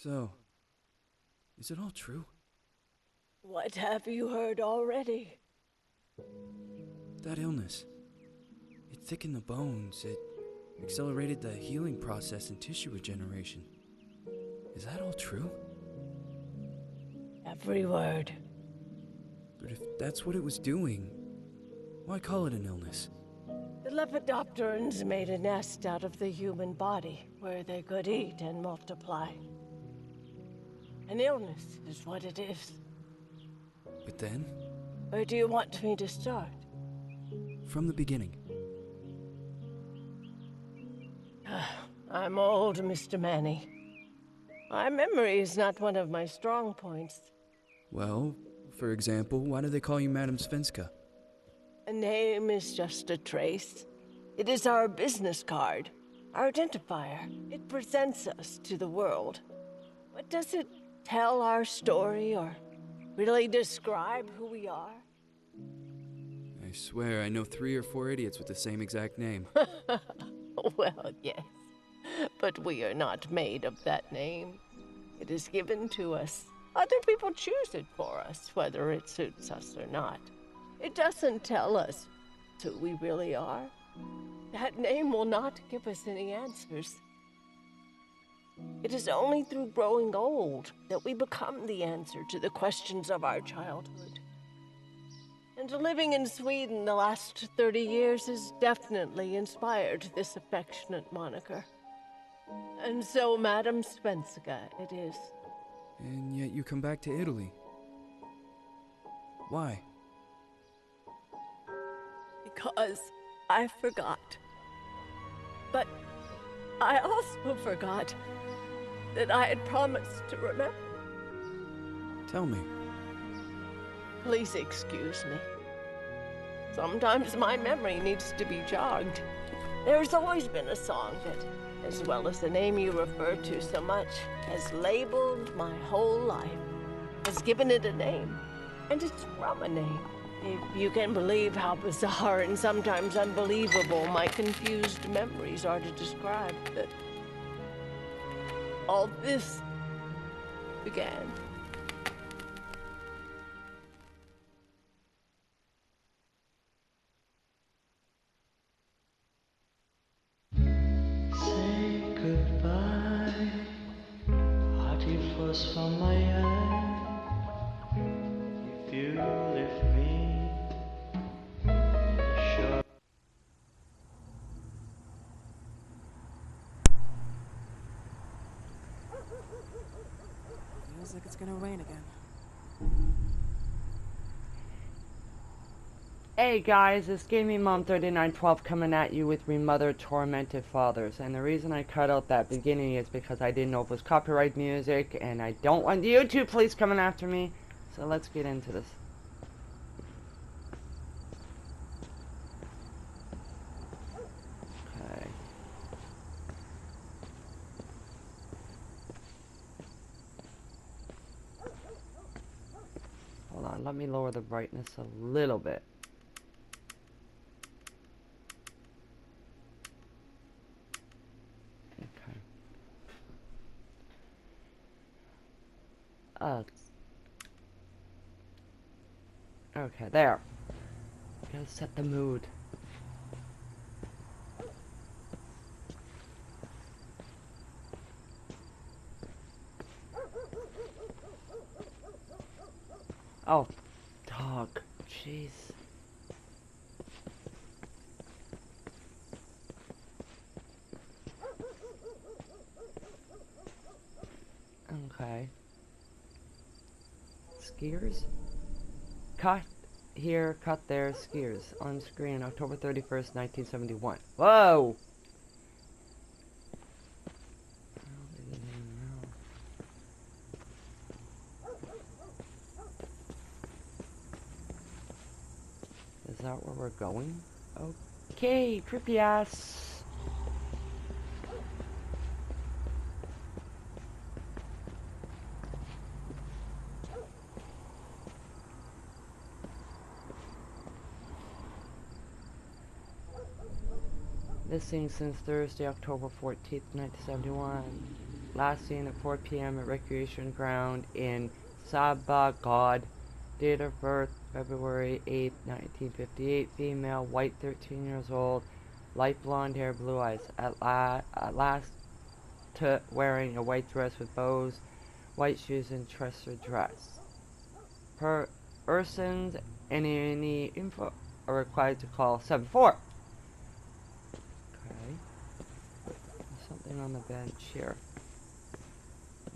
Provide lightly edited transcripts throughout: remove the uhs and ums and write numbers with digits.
So, is it all true? What have you heard already? That illness. It thickened the bones. It accelerated the healing process and tissue regeneration. Is that all true? Every word. But if that's what it was doing, why call it an illness? The Lepidopterans made a nest out of the human body where they could eat and multiply. An illness is what it is. But then, Where do you want me to start? from the beginning. I'm old, Mr. Manny. My memory is not one of my strong points. Well, for example, why do they call you Madam Svenska? A name is just a trace. It is our business card, our identifier. It presents us to the world. But does it tell our story or really describe who we are? I swear I know 3 or 4 idiots with the same exact name. Well, yes. But we are not made of that name. It is given to us. Other people choose it for us, whether it suits us or not. It doesn't tell us who we really are. That name will not give us any answers. It is only through growing old that we become the answer to the questions of our childhood. And living in Sweden the last 30 years has definitely inspired this affectionate moniker. And so, Madam Svenska, it is. And yet you come back to Italy. Why? Because I forgot. But I also forgot that I had promised to remember. Tell me. Please excuse me. Sometimes my memory needs to be jogged. There's always been a song that, as well as the name you refer to so much, has labeled my whole life, has given it a name, and it's from a name. If you can believe how bizarre and sometimes unbelievable my confused memories are to describe that all this began. Say goodbye, hearty fuss from my eye. If you leave me, sure. Feels like it's gonna rain again. Hey guys, it's Gaming Mom 3912 coming at you with Remothered, Tormented Fathers. And the reason I cut out that beginning is because I didn't know if it was copyright music, and I don't want the YouTube police coming after me. So let's get into this. Okay. Hold on, let me lower the brightness a little bit. Okay, there. Gotta set the mood. Oh, dog. Jeez. Okay. Skiers? Cut here, cut there, skiers. On screen, October 31st, 1971. Whoa! Is that where we're going? Okay, trippy ass. Missing since Thursday, October 14th, 1971. Last seen at 4 p.m. at Recreation Ground in Sabagod. Date of birth, February 8, 1958. Female, white, 13 years old. Light blonde hair, blue eyes. At last wearing a white dress with bows, white shoes, and tresser dress. Persons, any info are required to call 74. Okay. There's something on the bench here.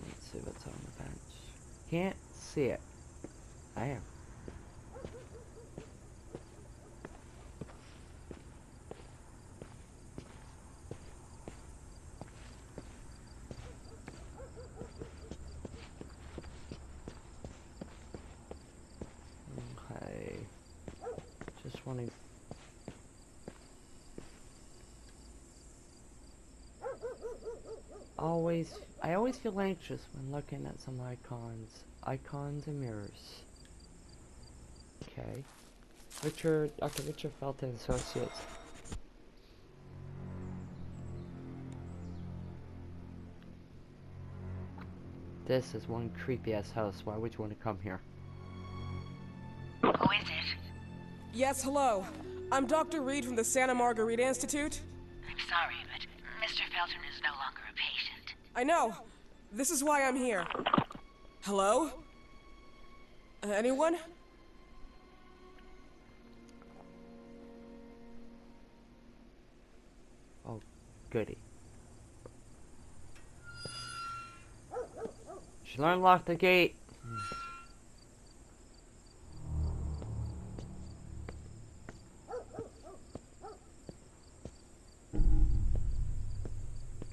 Let's see what's on the bench. Can't see it. I am. Okay. Just wanting. I always feel anxious when looking at some icons and mirrors. Okay. Dr. Richard Felton Associates. This is one creepy ass house. Why would you want to come here? Who is it? Yes, hello. I'm Dr. Reid from the Santa Margarita Institute. I'm sorry, but Mr. Felton is no longer a patient. I know. This is why I'm here. Hello? Anyone? Oh, goody. Should unlock the gate.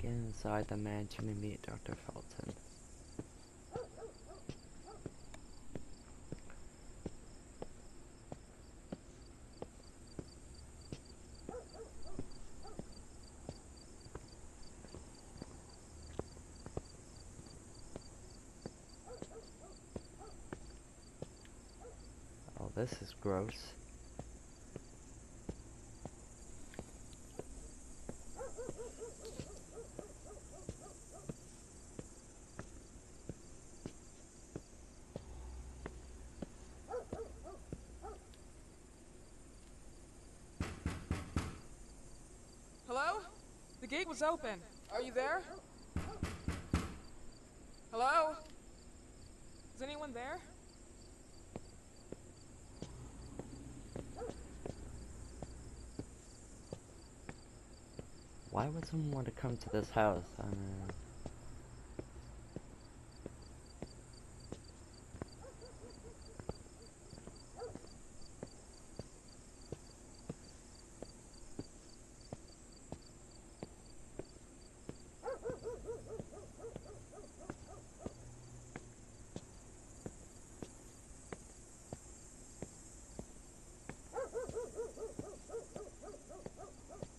Get inside the mansion and meet Dr. Felton. Oh, this is gross. Hello? The gate was open. Are you there? Hello? Is anyone there? Why would someone want to come to this house? I mean,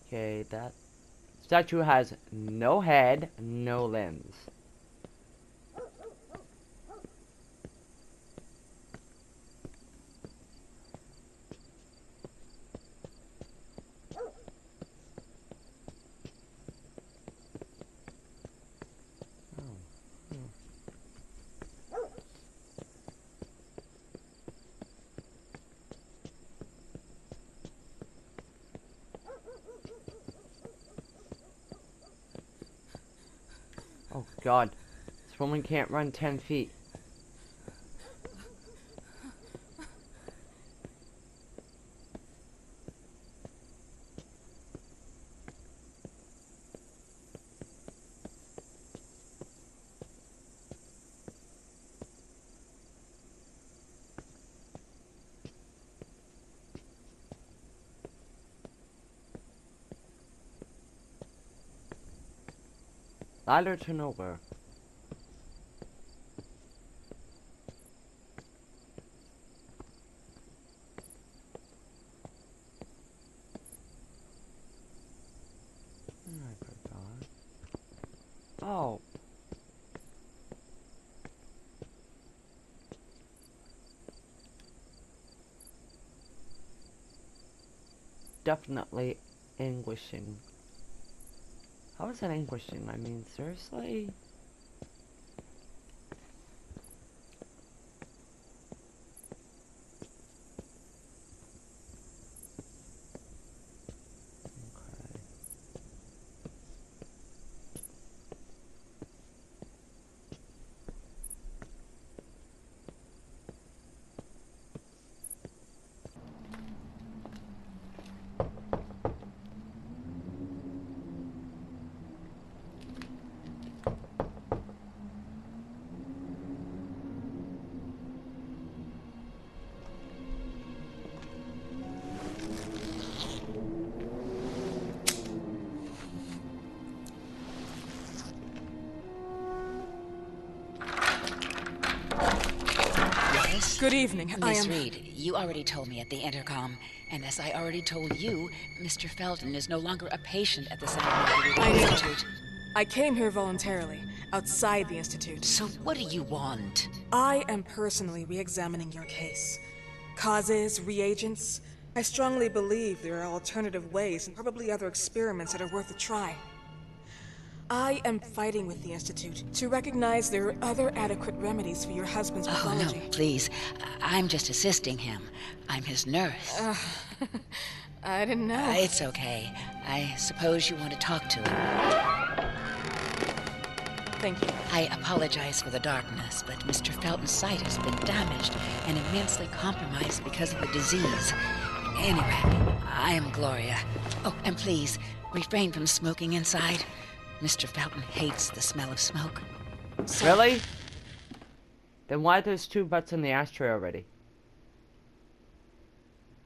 okay, that statue has no head, no limbs. Oh god, this woman can't run 10 feet. Ladder to nowhere. I forgot. Oh. Definitely anguishing. How is that anguishing? I mean, seriously? Good evening. I Miss am... Reid, you already told me at the intercom, and as I already told you, Mr. Felton is no longer a patient at the Santa I know. Institute. I came here voluntarily, outside the Institute. So what do you want? I am personally re-examining your case. Causes, reagents. I strongly believe there are alternative ways and probably other experiments that are worth a try. I am fighting with the Institute to recognize there are other adequate remedies for your husband's Oh, pathology. no, please. I'm just assisting him. I'm his nurse. I didn't know. It's okay. I suppose you want to talk to him. Thank you. I apologize for the darkness, but Mr. Felton's sight has been damaged and immensely compromised because of the disease. Anyway, I am Gloria. Oh, and please, refrain from smoking inside. Mr. Felton hates the smell of smoke. Really? Then why there's 2 butts in the ashtray already?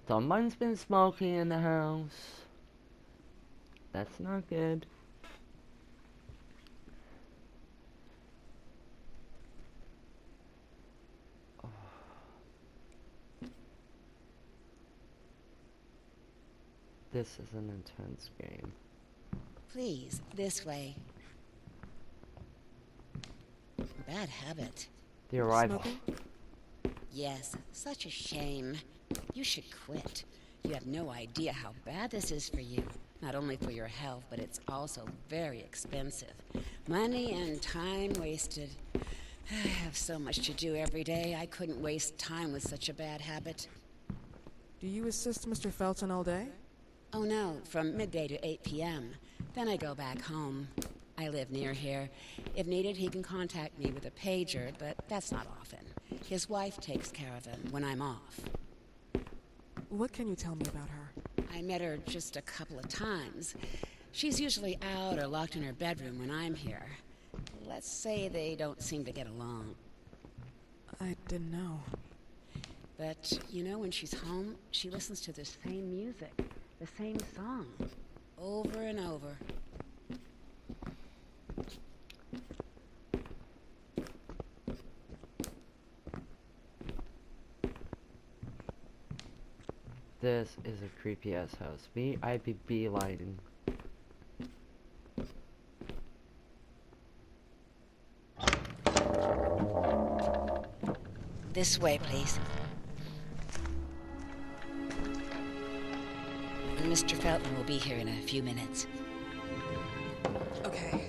Someone's been smoking in the house. That's not good. Oh. This is an intense game. Please, this way. Bad habit. The arrival. Smoking? Yes, such a shame. You should quit. You have no idea how bad this is for you. Not only for your health, but it's also very expensive. Money and time wasted. I have so much to do every day. I couldn't waste time with such a bad habit. Do you assist Mr. Felton all day? Oh no, from midday to 8 p.m. Then I go back home. I live near here. If needed, he can contact me with a pager, but that's not often. His wife takes care of him when I'm off. What can you tell me about her? I met her just a couple of times. She's usually out or locked in her bedroom when I'm here. Let's say they don't seem to get along. I didn't know. But, you know, when she's home, she listens to the same music, the same song, over and over. This is a creepy ass house. Me, I'd be beelining. This way, please. Mr. Felton will be here in a few minutes. Okay.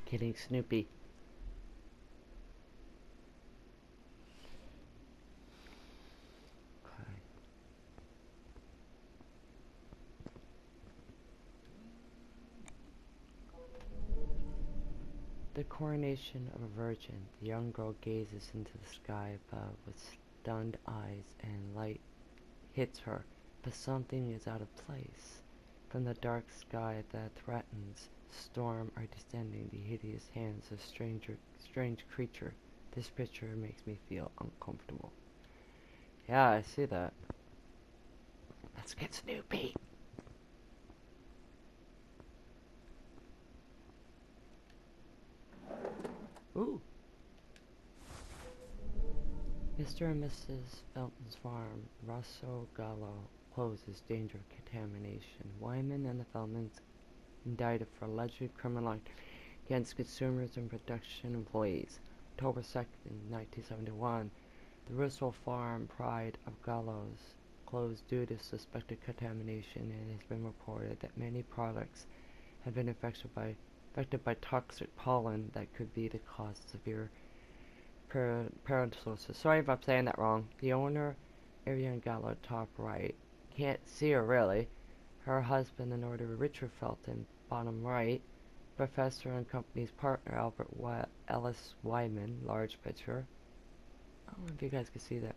Getting Snoopy. Okay. The coronation of a virgin. The young girl gazes into the sky above with stunned eyes, and light hits her, but something is out of place. From the dark sky that threatens storm are descending the hideous hands of strange creature. This picture makes me feel uncomfortable. Yeah, I see that. Let's get Snoopy. Ooh. Mr. and Mrs. Felton's farm, Rosso Gallo, closes, danger of contamination. Wyman and the Feltons indicted for alleged criminal act against consumers and production employees. October 2nd, 1971, the Russo Farm Pride of Gallows closed due to suspected contamination, and it has been reported that many products have been affected by toxic pollen that could be the cause of severe paralysis. Sorry if I'm saying that wrong. The owner, Ariane Gallo, top right. Can't see her really. Her husband, the Northern Richard Felton, bottom right. Professor and company's partner, Albert Ellis Wyman, large picture. I don't know if you guys can see that.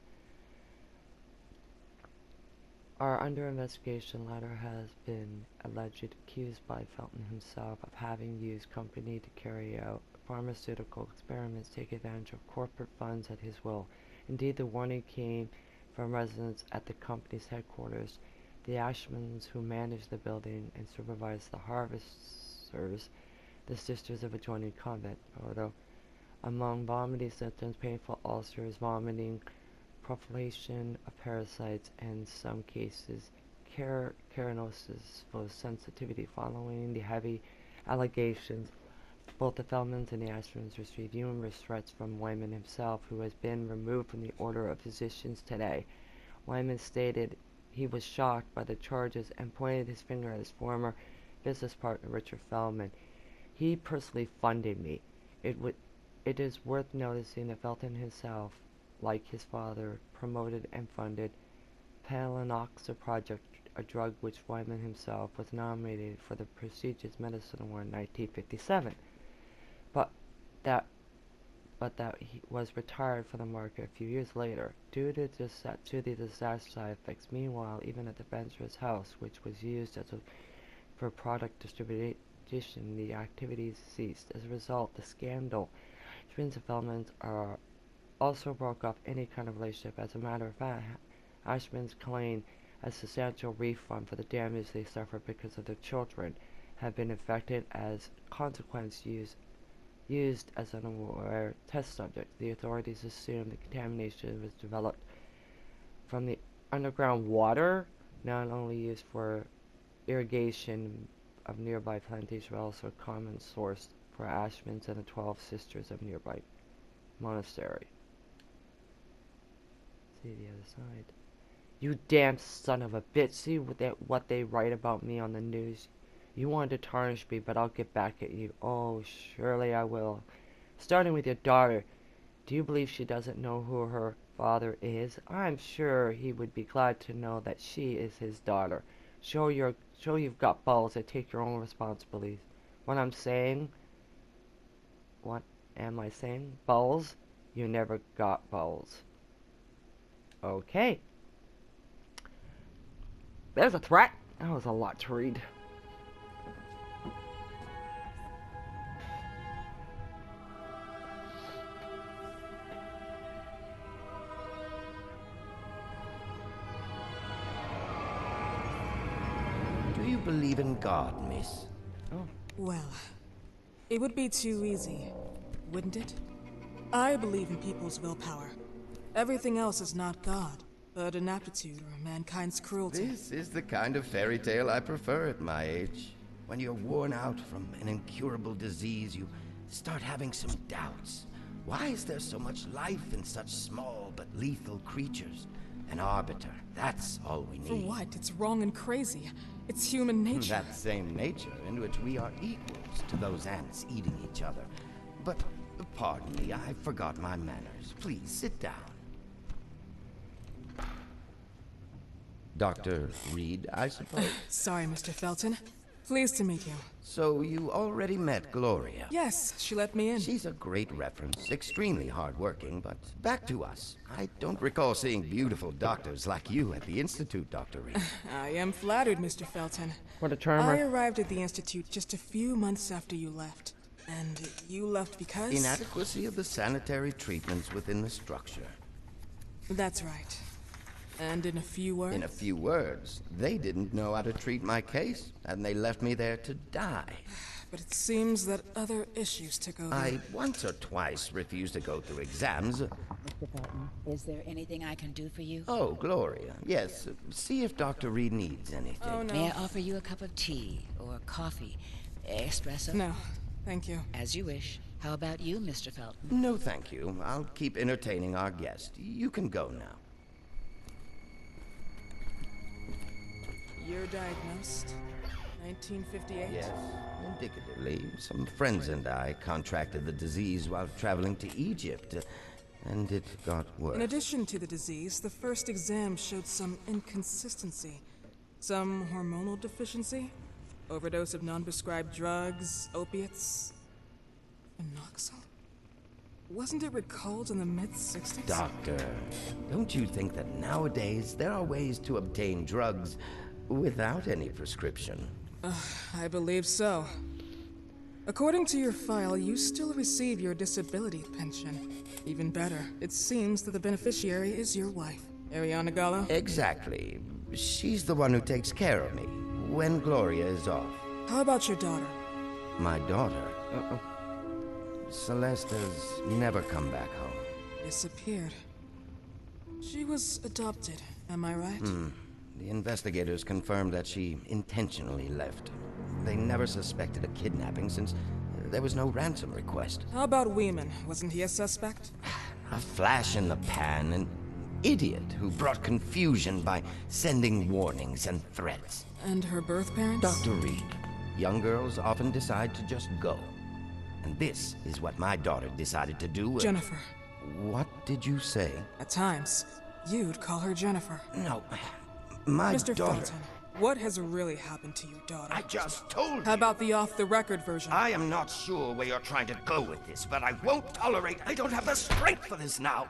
Are under investigation. Latter has been alleged accused by Felton himself of having used company to carry out pharmaceutical experiments take advantage of corporate funds at his will. Indeed, the warning came from residents at the company's headquarters. The Ashmans, who manage the building and supervise the harvesters, the sisters of adjoining convent. Although among vomiting symptoms, painful ulcers, vomiting, proliferation of parasites, and some cases keratosis for sensitivity. Following the heavy allegations, both the Feltons and the Ashmans received numerous threats from Wyman himself, who has been removed from the Order of Physicians today. Wyman stated he was shocked by the charges and pointed his finger at his former business partner, Richard Feldman. He personally funded me. It is worth noticing that Felton himself, like his father, promoted and funded Palinoxa Project, a drug which Wyman himself was nominated for the prestigious Medicine Award in 1957, but that he was retired from the market a few years later due to the disaster side effects. Meanwhile, even at the Venturous house, which was used for product distribution, the activities ceased. As a result, the scandal twins and Feldmans also broke off any kind of relationship. As a matter of fact, Ashman's claim a substantial refund for the damage they suffered because of their children have been infected as consequence used as an unaware test subject. The authorities assume the contamination was developed from the underground water, not only used for irrigation of nearby plantations, but also a common source for Ashmans and the 12 sisters of nearby monastery. See the other side. You damn son of a bitch. See what they write about me on the news. You wanted to tarnish me, but I'll get back at you. Oh, surely I will. Starting with your daughter. Do you believe she doesn't know who her father is? I'm sure he would be glad to know that she is his daughter. Show you've got balls and take your own responsibilities. What am I saying? Balls? You never got balls. Okay. There's a threat. That was a lot to read. Do you believe in God, miss? Oh. Well, it would be too easy, wouldn't it? I believe in people's willpower. Everything else is not God, but an aptitude or mankind's cruelty. This is the kind of fairy tale I prefer at my age. When you're worn out from an incurable disease, you start having some doubts. Why is there so much life in such small but lethal creatures? An arbiter, that's all we need. For what? It's wrong and crazy. It's human nature. That same nature in which we are equals to those ants eating each other. But, pardon me, I forgot my manners. Please, sit down. Dr. Reid, I suppose? Sorry, Mr. Felton. Pleased to meet you. So you already met Gloria? Yes, she let me in. She's a great reference, extremely hardworking, but back to us. I don't recall seeing beautiful doctors like you at the Institute, Dr. Reid. I am flattered, Mr. Felton. What a charmer. I arrived at the Institute just a few months after you left. And you left because? Inadequacy of the sanitary treatments within the structure. That's right. And in a few words? In a few words, they didn't know how to treat my case, and they left me there to die. But it seems that other issues took over. I once or twice refused to go through exams. Mr. Felton, is there anything I can do for you? Oh, Gloria. Yes, see if Dr. Reid needs anything. Oh, no. May I offer you a cup of tea or coffee? Espresso? No, thank you. As you wish. How about you, Mr. Felton? No, thank you. I'll keep entertaining our guest. You can go now. Year diagnosed? 1958? Yes, indicatively. Some friends and I contracted the disease while traveling to Egypt, and it got worse. In addition to the disease, the first exam showed some inconsistency. Some hormonal deficiency? Overdose of non-prescribed drugs, opiates? Phenoxyl? Wasn't it recalled in the mid-60s? Doctor, don't you think that nowadays there are ways to obtain drugs without any prescription? I believe so. According to your file, you still receive your disability pension. Even better, it seems that the beneficiary is your wife, Ariana Gallo. Exactly. She's the one who takes care of me when Gloria is off. How about your daughter? My daughter? Celeste has never come back home. Disappeared. She was adopted, am I right? The investigators confirmed that she intentionally left. They never suspected a kidnapping since there was no ransom request. How about Weeman? Wasn't he a suspect? A flash in the pan, an idiot who brought confusion by sending warnings and threats. And her birth parents? Dr. Reid. Young girls often decide to just go. And this is what my daughter decided to do. Jennifer. What did you say? At times, you'd call her Jennifer. No, my Mr. daughter... Felton, what has really happened to your daughter? I just told you. How about the off-the-record version? I am not sure where you're trying to go with this, but I won't tolerate... I don't have the strength for this now.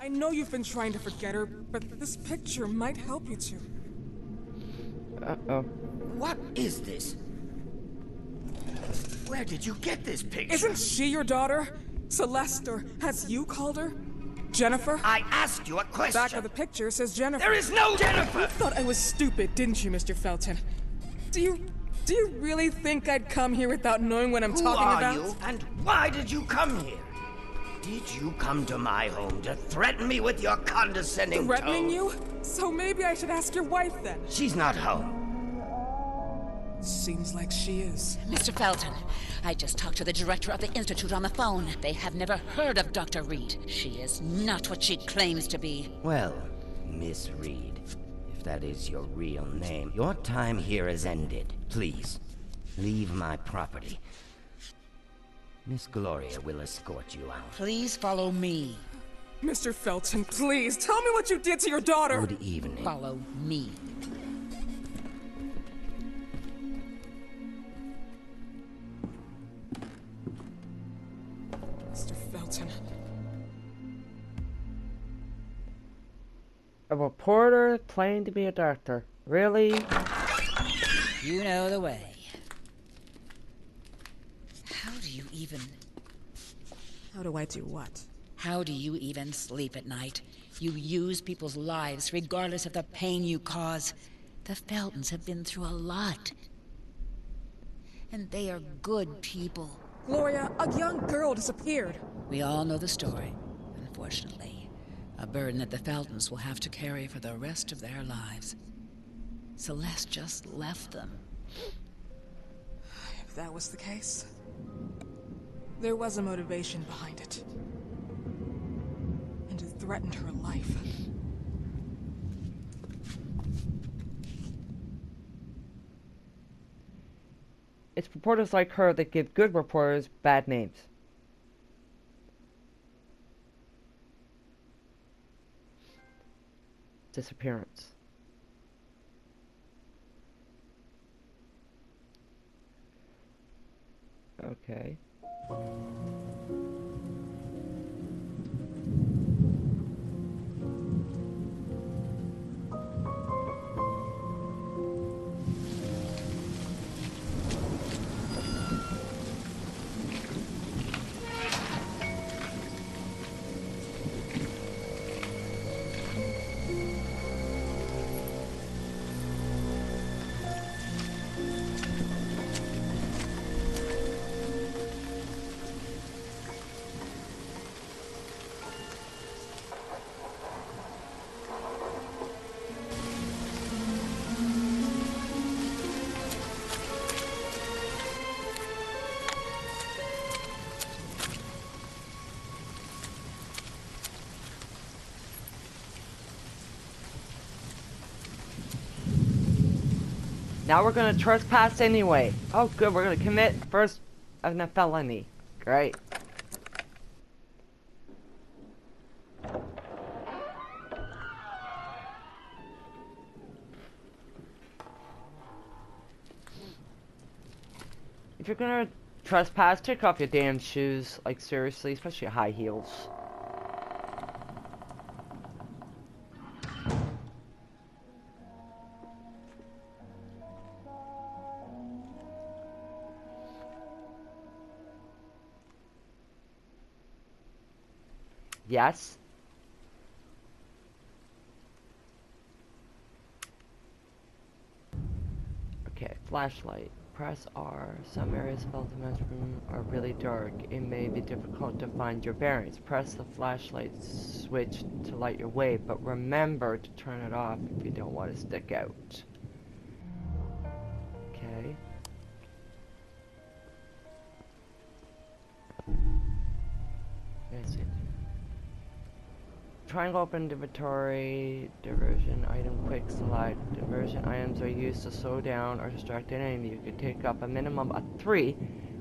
I know you've been trying to forget her, but this picture might help you to. Uh-oh. What is this? Where did you get this picture? Isn't she your daughter? Celeste, or has you called her? Jennifer? I asked you a question. Back of the picture says Jennifer. There is no Jennifer! You thought I was stupid, didn't you, Mr. Felton? Do you really think I'd come here without knowing what I'm talking about? Who are you, and why did you come here? Did you come to my home to threaten me with your condescending Threatening tone? you? So maybe I should ask your wife then. She's not home. Seems like she is. Mr. Felton, I just talked to the director of the Institute on the phone. They have never heard of Dr. Reid. She is not what she claims to be. Well, Miss Reid, if that is your real name, your time here has ended. Please, leave my property. Miss Gloria will escort you out. Please follow me. Mr. Felton, please, tell me what you did to your daughter! Good evening. Follow me. Mr. Felton. A reporter playing to be a doctor. Really? You know the way. How do you even... How do I do what? How do you even sleep at night? You use people's lives regardless of the pain you cause. The Feltons have been through a lot. And they are good people. Gloria, a young girl disappeared. We all know the story, unfortunately. A burden that the Feltons will have to carry for the rest of their lives. Celeste just left them. If that was the case, there was a motivation behind it. And it threatened her life. It's reporters like her that give good reporters bad names. Disappearance. Okay. Now we're gonna trespass anyway. Oh good, we're gonna commit first a felony. Great. If you're gonna trespass, take off your damn shoes. Like seriously, especially high heels. Yes? Okay, flashlight. Press R. Some areas of Felton's room are really dark. It may be difficult to find your bearings. Press the flashlight switch to light your way, but remember to turn it off if you don't want to stick out. Okay. That's it. Triangle open inventory, diversion item quick select. Diversion items are used to slow down or distract an enemy. You can take up a minimum of 3.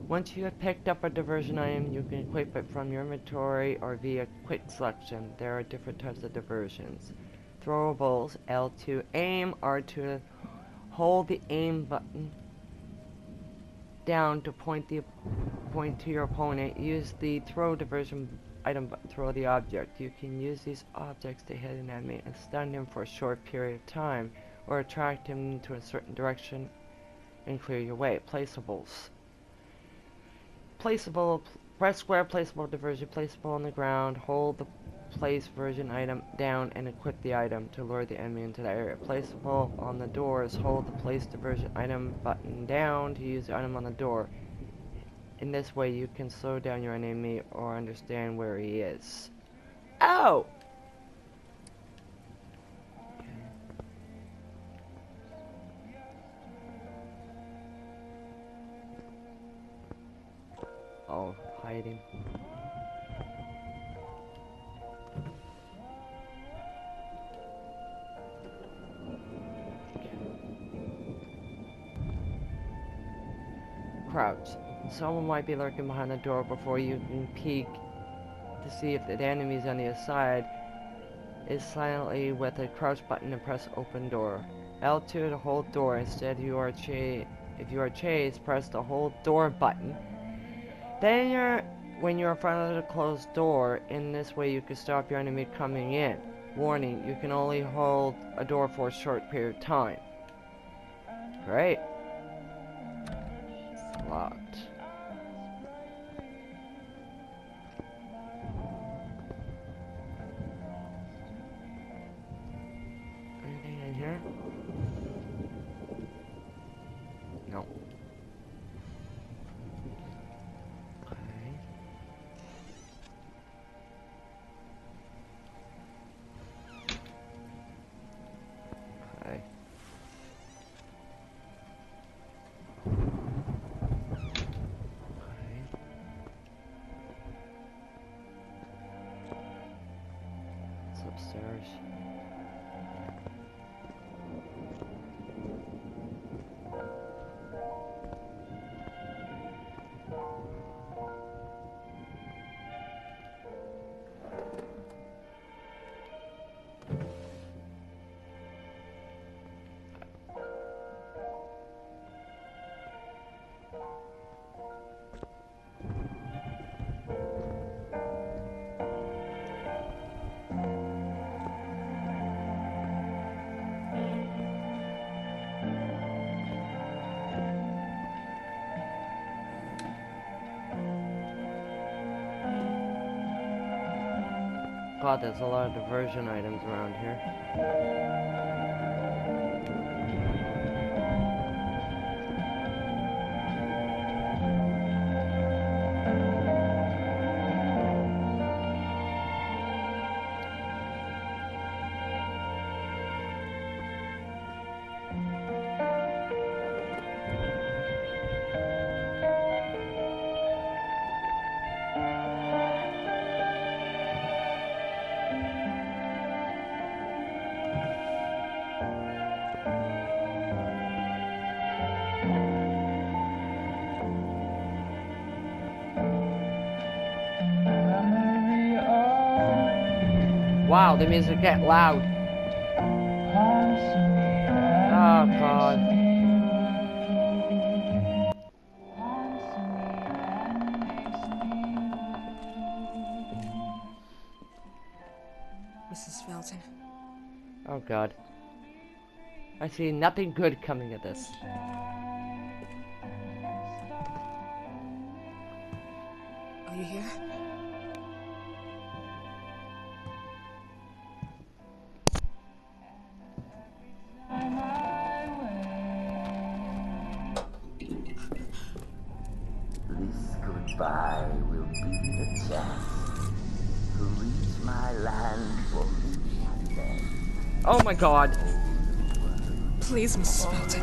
Once you have picked up a diversion item, you can equip it from your inventory or via quick selection. There are different types of diversions. Throwables, L2 aim, R2 to hold the aim button down to point to your opponent. Use the throw diversion item button to throw the object. You can use these objects to hit an enemy and stun him for a short period of time, or attract him to a certain direction and clear your way. Placeables. Placeable, press square, placeable diversion, placeable on the ground, hold the place version item down and equip the item to lure the enemy into that area. Placeable on the doors, hold the place diversion item button down to use the item on the door. In this way, you can slow down your enemy or understand where he is. Oh! Okay. Oh, hiding. Crouch. Someone might be lurking behind the door before you can peek to see if the enemy's on the other side. Is silently with a crouch button and press open door. L2 to hold door. Instead, if you are chased, press the hold door button. Then when you're in front of the closed door, in this way you can stop your enemy coming in. Warning, you can only hold a door for a short period of time. Great. It's locked. Anything in here? No. Okay. Okay. It's upstairs. God, there's a lot of diversion items around here. Wow, the music get loud. Oh God. Mrs. Felton. Oh God. I see nothing good coming of this. Are you here? who leaves my land for me then. Oh my god. Please, Mrs. Felton.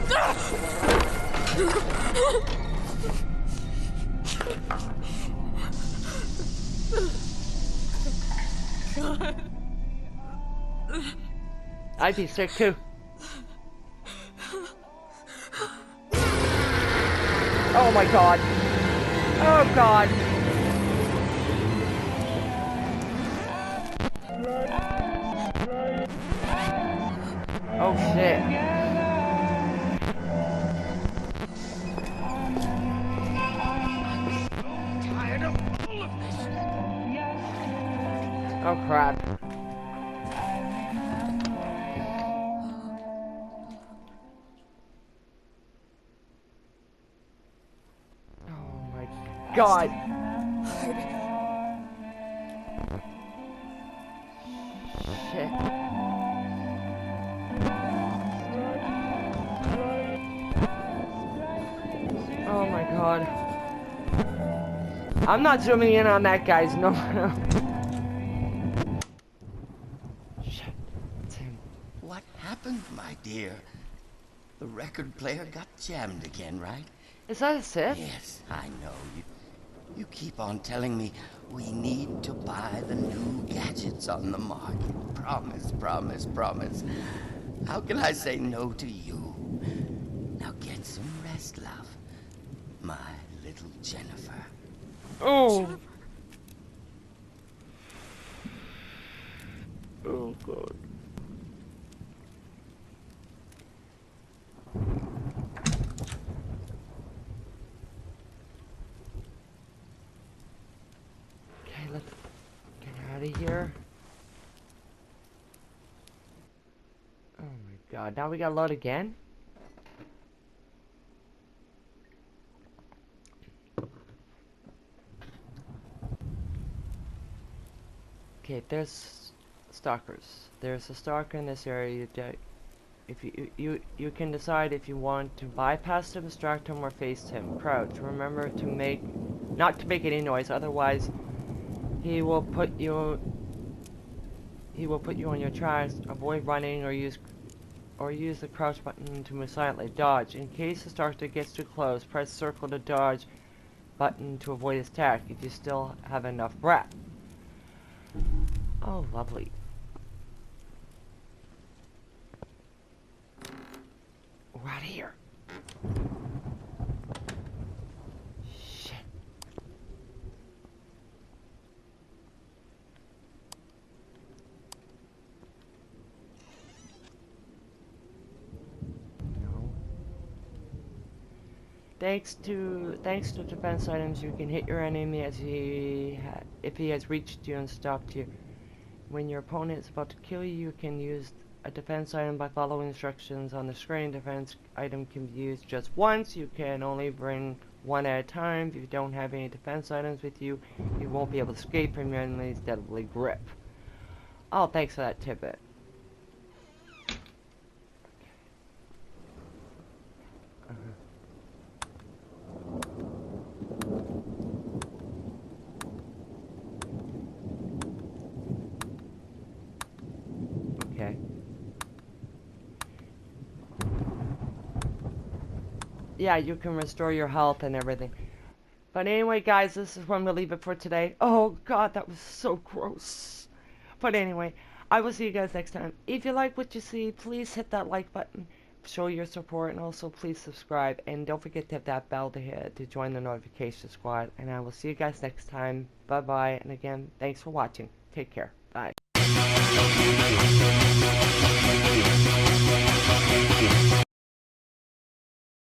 I'd be sick too. Oh my god. Oh god. Oh shit. Tired of all of this. Oh crap. Oh my god. Shit. Oh my god. I'm not zooming in on that, guys. No, no. Shit. It's him. What happened, my dear? The record player got jammed again, right? Is that a Sith? Yes, I know. You keep on telling me we need to buy the new gadgets on the market. Promise, promise, promise. How can I say no to you? Now get some rest, love. My little Jennifer. Oh. Oh god. Okay, let's get out of here. Oh my god, now we got load again? Okay, there's stalkers. There's a stalker in this area. If you can decide if you want to bypass him, distract him, or face him. Crouch. Remember to not to make any noise, otherwise he will put you on your tracks. Avoid running or use the crouch button to move silently. Dodge. In case the stalker gets too close, press circle to dodge button to avoid his attack if you still have enough breath. Oh, lovely. We're out of here. Shit. No. Thanks to defense items, you can hit your enemy as if he has reached you and stopped you. When your opponent is about to kill you, you can use a defense item by following instructions on the screen. Defense item can be used just once. You can only bring one at a time. If you don't have any defense items with you, you won't be able to escape from your enemy's deadly grip. Oh, thanks for that tidbit. Okay. Yeah, you can restore your health and everything. But anyway, guys, this is where I'm going to leave it for today. Oh, God, that was so gross. But anyway, I will see you guys next time. If you like what you see, please hit that like button. Show your support, and also please subscribe. And don't forget to hit that bell to join the notification squad. And I will see you guys next time. Bye-bye. And again, thanks for watching. Take care.